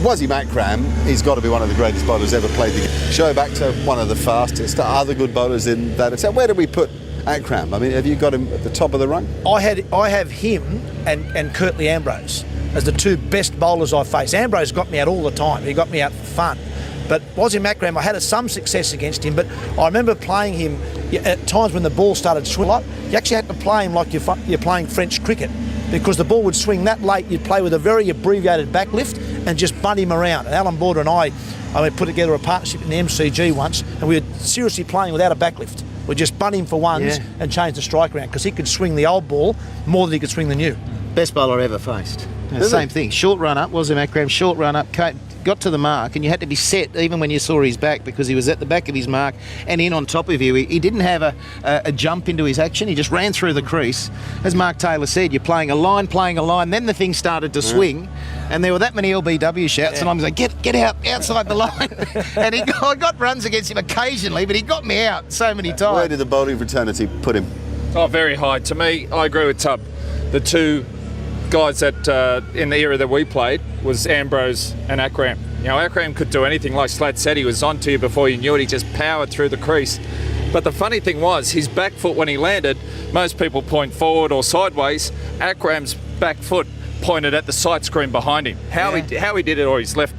Wasim Akram, he's got to be one of the greatest bowlers ever played the game. Show back to one of the fastest, other good bowlers in that. So where do we put Akram? I mean, have you got him at the top of the run? I have him and Curtly Ambrose as the two best bowlers I've faced. Ambrose got me out all the time. He got me out for fun. But Wasim Akram, I had some success against him, but I remember playing him at times when the ball started to swing a lot. You actually had to play him like you're playing French cricket, because the ball would swing that late. You'd play with a very abbreviated backlift and just bunt him around. And Alan Border and I put together a partnership in the MCG once, and we were seriously playing without a backlift. We just bunt him for ones and change the strike around, because he could swing the old ball more than he could swing the new. Best bowler ever faced. Same thing. Short run up, Wasim Akram, short run up, got to the mark, and you had to be set even when you saw his back, because he was at the back of his mark and in on top of you. He didn't have a jump into his action. He just ran through the crease. As Mark Taylor said, you're playing a line, then the thing started to swing, and there were that many LBW shouts, and I was like, get out, outside the line. And I got runs against him occasionally, but he got me out so many times. Where did the bowling fraternity put him? Oh, very high. To me, I agree with Tub. The two guys that in the era that we played was Ambrose and Akram. You know, Akram could do anything. Like Slat said, he was on to you before you knew it. He just powered through the crease. But the funny thing was, his back foot when he landed, most people point forward or sideways. Akram's back foot pointed at the sight screen behind him. How he did it, or his left,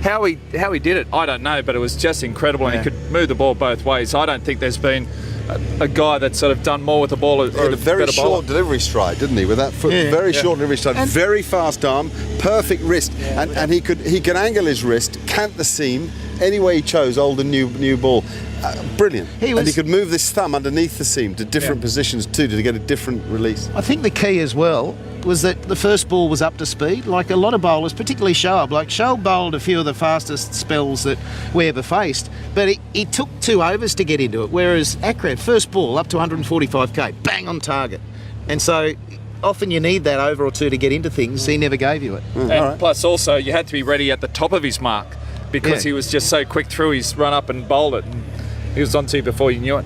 how he did it, I don't know. But it was just incredible, and he could move the ball both ways. I don't think there's been a guy that's sort of done more with the ball. He had a very short delivery stride, didn't he? With that foot, very short delivery stride, and very fast arm, perfect wrist, and he could angle his wrist, cant the seam any way he chose, old and new ball. Brilliant. And he could move this thumb underneath the seam to different positions too, to get a different release. I think the key as well was that the first ball was up to speed. Like a lot of bowlers, particularly Shoaib. Like Shoaib bowled a few of the fastest spells that we ever faced, but he took 2 overs to get into it, whereas Akram, first ball up to 145k, bang on target. And so often you need that over or two to get into things. He never gave you it. And plus also, you had to be ready at the top of his mark, because he was just so quick through his run up and bowled it. And he was on to you before you knew it.